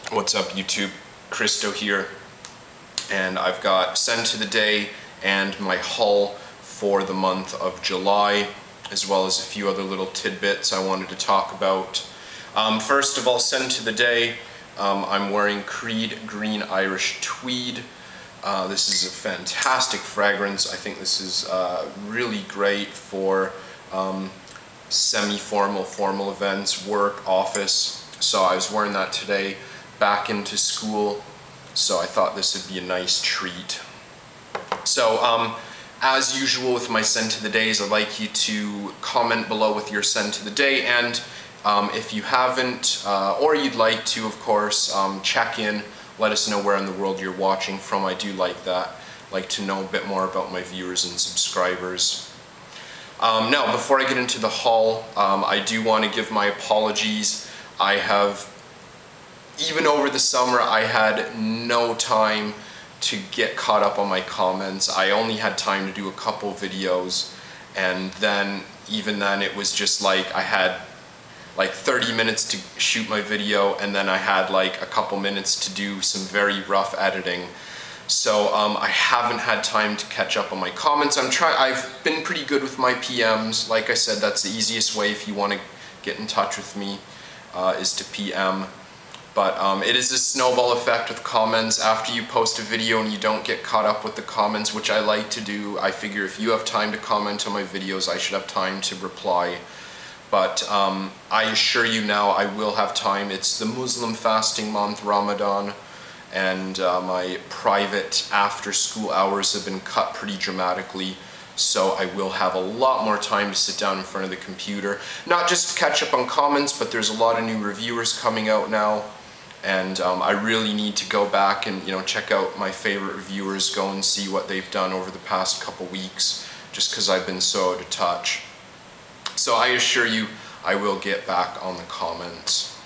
What's up YouTube? Kristo here, and I've got Scent to the Day and my haul for the month of July, as well as a few other little tidbits I wanted to talk about. First of all, Scent to the Day, I'm wearing Creed Green Irish Tweed. This is a fantastic fragrance. I think this is really great for semi-formal, formal events, work, office. So I was wearing that today back into school, so I thought this would be a nice treat. So as usual with my Scent of the Days, I'd like you to comment below with your Scent of the Day, and if you haven't, or you'd like to, of course, check in, let us know where in the world you're watching from. I do like that, like to know a bit more about my viewers and subscribers. Now, before I get into the haul, I do want to give my apologies. Even over the summer, I had no time to get caught up on my comments. I only had time to do a couple videos, and then, even then, it was just like I had like 30 minutes to shoot my video, and then I had like a couple minutes to do some very rough editing. So I haven't had time to catch up on my comments. I've been pretty good with my PMs. Like I said, that's the easiest way if you want to get in touch with me, is to PM. But it is a snowball effect with comments. After you post a video and you don't get caught up with the comments, which I like to do, I figure if you have time to comment on my videos, I should have time to reply. But I assure you now, I will have time. It's the Muslim fasting month, Ramadan, and my private after-school hours have been cut pretty dramatically. So I will have a lot more time to sit down in front of the computer. Not just to catch up on comments, but there's a lot of new reviewers coming out now. And I really need to go back and check out my favorite reviewers, go and see what they've done over the past couple weeks, just because I've been so out of touch. So I assure you, I will get back on the comments.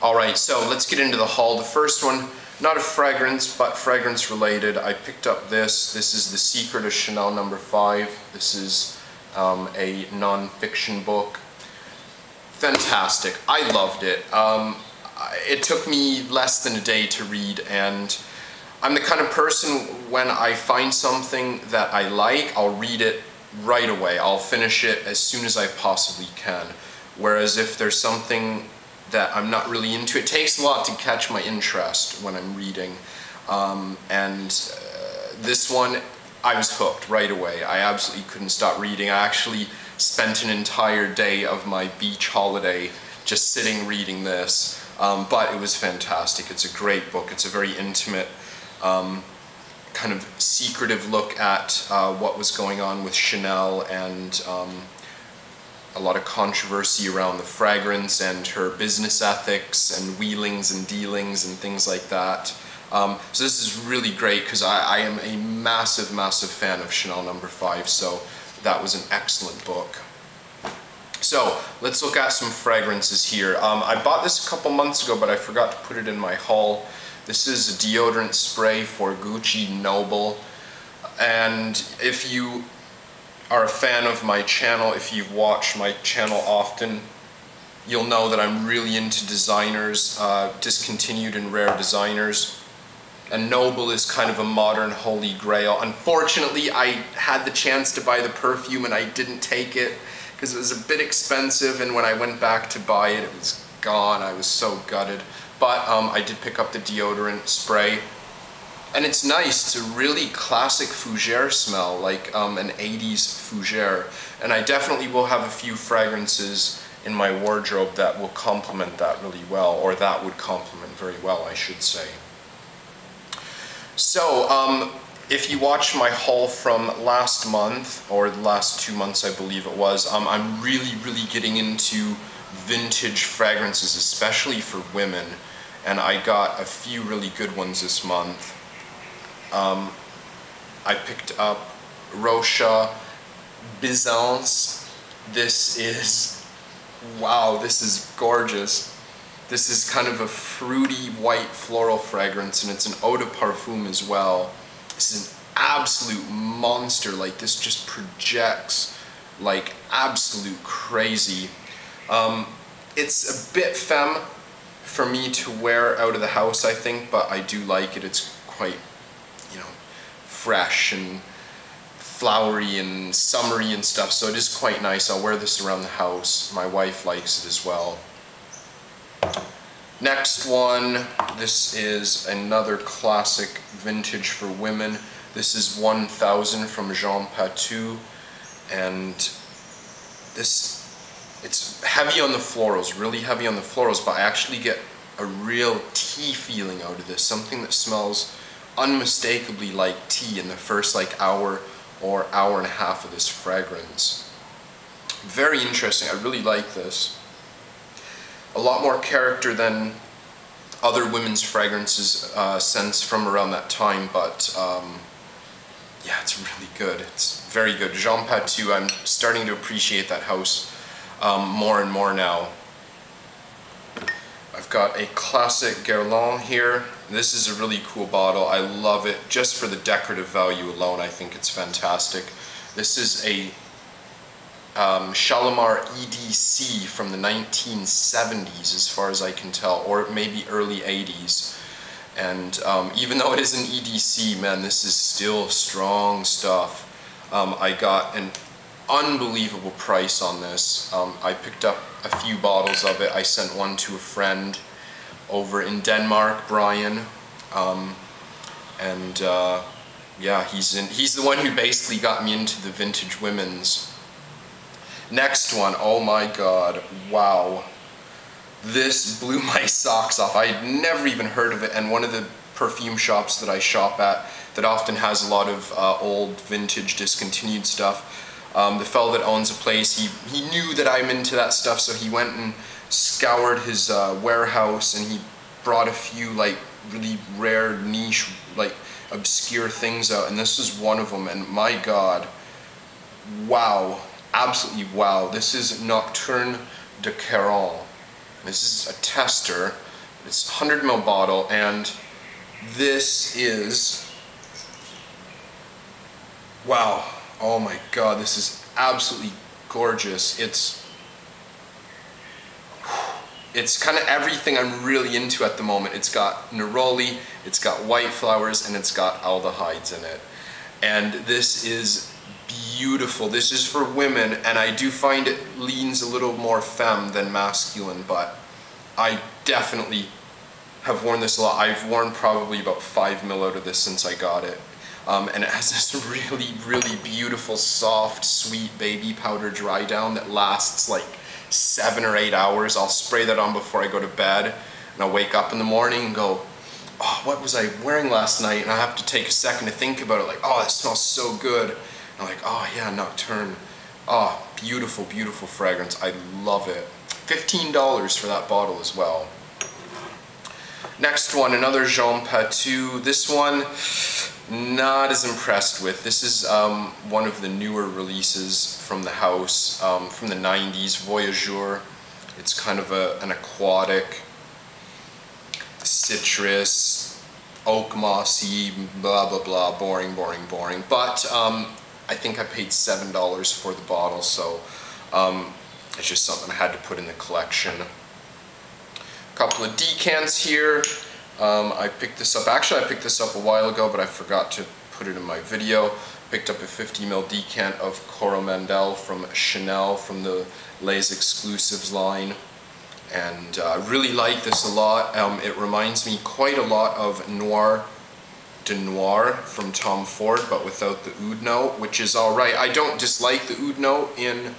Alright, so let's get into the haul. The first one, not a fragrance, but fragrance related. I picked up this. This is The Secret of Chanel No. 5. This is a non-fiction book. Fantastic. I loved it. It took me less than a day to read, and I'm the kind of person, when I find something that I like, I'll read it right away. I'll finish it as soon as I possibly can. Whereas if there's something that I'm not really into, it takes a lot to catch my interest when I'm reading. This one, I was hooked right away. I absolutely couldn't stop reading. I actually spent an entire day of my beach holiday just sitting reading this. But it was fantastic. It's a great book. It's a very intimate, kind of secretive look at what was going on with Chanel, and a lot of controversy around the fragrance and her business ethics and wheelings and dealings and things like that. So this is really great because I am a massive, massive fan of Chanel No. 5, so that was an excellent book. So let's look at some fragrances here. I bought this a couple months ago, but I forgot to put it in my haul. This is a deodorant spray for Gucci Noble. And if you are a fan of my channel, if you've watched my channel often, you'll know that I'm really into designers, discontinued and rare designers. And Noble is kind of a modern holy grail. Unfortunately, I had the chance to buy the perfume and I didn't take it, because it was a bit expensive, and when I went back to buy it, it was gone. I was so gutted. But I did pick up the deodorant spray, and it's nice. It's a really classic fougere smell, like an 80s fougere. And I definitely will have a few fragrances in my wardrobe that will complement that really well, or that would complement very well, I should say. So, if you watched my haul from last month, or the last 2 months I believe it was, I'm really getting into vintage fragrances, especially for women, and I got a few really good ones this month. I picked up Rocha Byzance. This is, wow, this is gorgeous. This is kind of a fruity white floral fragrance, and it's an eau de parfum as well. This is an absolute monster. Like, this just projects like absolute crazy. It's a bit femme for me to wear out of the house, I think, but I do like it. It's quite, you know, fresh and flowery and summery and stuff, so it is quite nice. I'll wear this around the house. My wife likes it as well. Next one, this is another classic vintage for women. This is 1000 from Jean Patou, and it's heavy on the florals, really heavy on the florals, but I actually get a real tea feeling out of this, something that smells unmistakably like tea in the first like hour or hour and a half of this fragrance. Very interesting. I really like this. A lot more character than other women's fragrances scents from around that time, but yeah, it's really good. It's very good. Jean Patou, I'm starting to appreciate that house more and more now. I've got a classic Guerlain here. This is a really cool bottle. I love it just for the decorative value alone. I think it's fantastic. This is a Shalimar EDC from the 1970s, as far as I can tell, or maybe early 80s. And even though it is an EDC, man, this is still strong stuff. I got an unbelievable price on this. I picked up a few bottles of it. I sent one to a friend over in Denmark, Brian, yeah, he's the one who basically got me into the vintage women's. Next one, oh my god, wow. This blew my socks off. I had never even heard of it, and one of the perfume shops that I shop at that often has a lot of old, vintage, discontinued stuff. The fellow that owns a place, he knew that I'm into that stuff, so he went and scoured his warehouse, and he brought a few like really rare, niche, like obscure things out, and this is one of them, and my god, wow, absolutely wow. This is Nocturne de Caron. This is a tester. It's a 100 ml bottle, and this is, wow, oh my god, this is absolutely gorgeous. It's kind of everything I'm really into at the moment. It's got neroli, it's got white flowers, and it's got aldehydes in it. And this is beautiful. This is for women, and I do find it leans a little more femme than masculine, but I definitely have worn this a lot. I've worn probably about 5 ml out of this since I got it. And it has this really, really beautiful, soft, sweet baby powder dry down that lasts like 7 or 8 hours. I'll spray that on before I go to bed, and I'll wake up in the morning and go, oh, what was I wearing last night? And I have to take a second to think about it, like, oh, it smells so good. And I'm like, oh yeah, Nocturne. Oh, beautiful, beautiful fragrance. I love it. $15 for that bottle as well. Next one, another Jean Patou. This one, not as impressed with. This is one of the newer releases from the house, from the 90s, Voyageur. It's kind of an aquatic, citrus, oak mossy, blah blah blah, boring, boring, boring. But I think I paid $7 for the bottle, so it's just something I had to put in the collection. A couple of decants here. I picked this up, actually I picked this up a while ago, but I forgot to put it in my video. Picked up a 50 ml decant of Coromandel from Chanel, from the Les Exclusives line. And I really like this a lot. It reminds me quite a lot of Noir de Noir from Tom Ford, but without the oud note, which is alright. I don't dislike the oud note in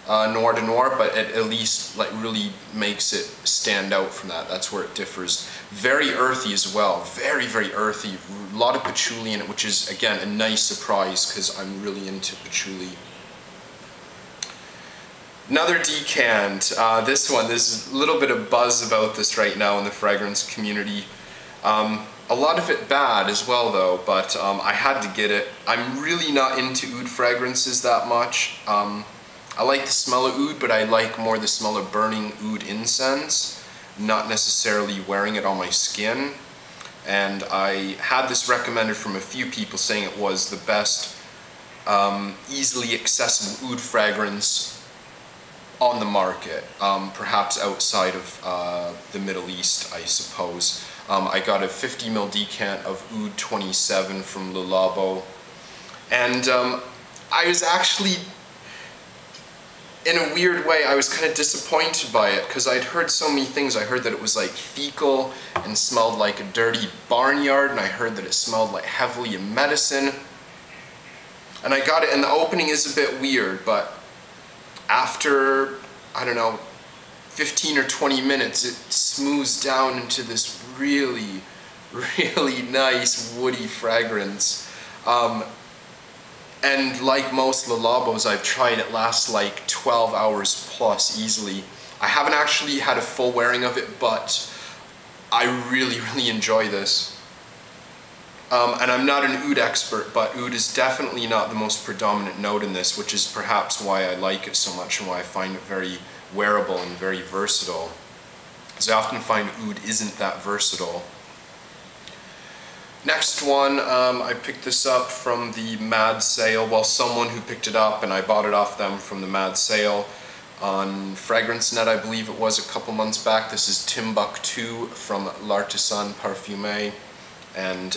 Noir de Noir, but it at least like really makes it stand out from that. That's where it differs. Very earthy as well. Very, very earthy. A lot of patchouli in it, which is, again, a nice surprise because I'm really into patchouli. Another decant. This one, there's a little bit of buzz about this right now in the fragrance community. A lot of it bad as well though, but I had to get it. I'm really not into oud fragrances that much. I like the smell of oud, but I like more the smell of burning oud incense, not necessarily wearing it on my skin. And I had this recommended from a few people saying it was the best easily accessible oud fragrance on the market, perhaps outside of the Middle East, I suppose. I got a 50 ml decant of Oud 27 from Le Labo, and I was actually, in a weird way, I was kind of disappointed by it because I'd heard so many things. I heard that it was like fecal and smelled like a dirty barnyard, and I heard that it smelled like heavily of medicine. And I got it, and the opening is a bit weird, but after, I don't know, 15 or 20 minutes, it smooths down into this really, really nice woody fragrance. And like most Le Labos I've tried, it lasts like 12 hours plus easily. I haven't actually had a full wearing of it, but I really, really enjoy this. And I'm not an oud expert, but oud is definitely not the most predominant note in this, which is perhaps why I like it so much and why I find it very wearable and very versatile. Because I often find oud isn't that versatile. Next one, I picked this up from the Mad Sale. Well, someone who picked it up, and I bought it off them from the Mad Sale on FragranceNet, I believe it was, a couple months back. This is Timbuktu from L'Artisan Parfumé, and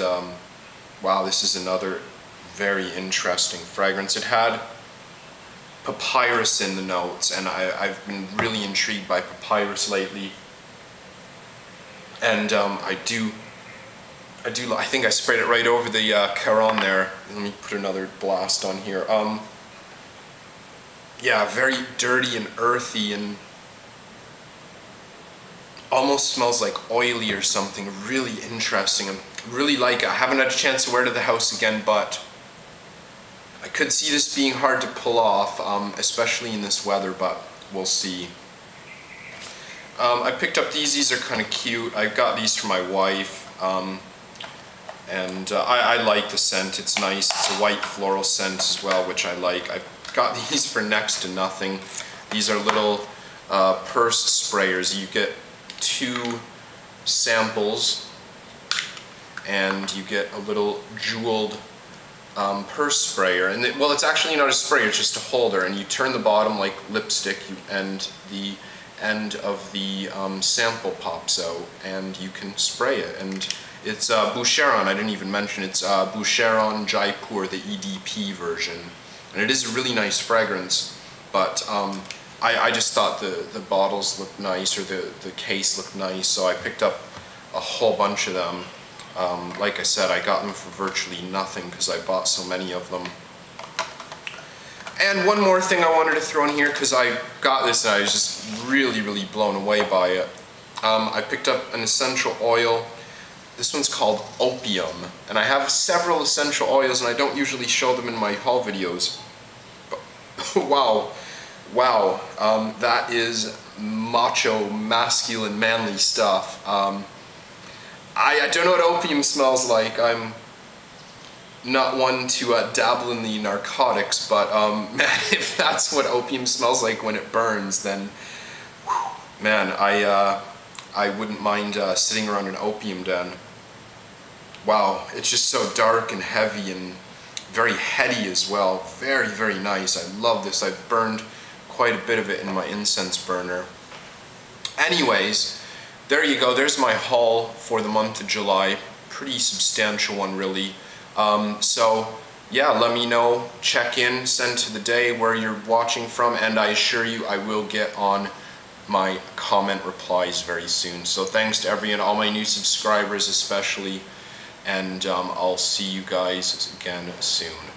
wow, this is another very interesting fragrance. It had papyrus in the notes, and I've been really intrigued by papyrus lately. And I think I sprayed it right over the Caron there. Let me put another blast on here. Yeah, very dirty and earthy, and almost smells like oily or something. Really interesting. I really like it. I haven't had a chance to wear it to the house again, but I could see this being hard to pull off, especially in this weather, but we'll see. I picked up these. These are kind of cute. I got these for my wife. And I like the scent. It's nice. It's a white floral scent as well, which I like. I got these for next to nothing. These are little pursed sprayers. You get 2 samples, and you get a little jeweled purse sprayer. And well, it's actually not a sprayer, it's just a holder, and you turn the bottom like lipstick, and the end of the sample pops out, and you can spray it. And it's Boucheron, I didn't even mention, it's Boucheron Jaipur, the EDP version. And it is a really nice fragrance, but I just thought the bottles looked nice, or the case looked nice, so I picked up a whole bunch of them. Like I said, I got them for virtually nothing because I bought so many of them. And one more thing I wanted to throw in here, because I got this and I was just really, really blown away by it. I picked up an essential oil. This one's called Opium, and I have several essential oils, and I don't usually show them in my haul videos. But wow, that is macho, masculine, manly stuff. I don't know what opium smells like. I'm not one to dabble in the narcotics, but man, if that's what opium smells like when it burns, then whew, man, I wouldn't mind sitting around an opium den. Wow, it's just so dark and heavy and very heady as well. Very, very nice. I love this. I've burned quite a bit of it in my incense burner. Anyways, there you go. There's my haul for the month of July. Pretty substantial one, really. So yeah, let me know, check in, send to the day where you're watching from, and I assure you I will get on my comment replies very soon. So thanks to everyone, all my new subscribers especially, and I'll see you guys again soon.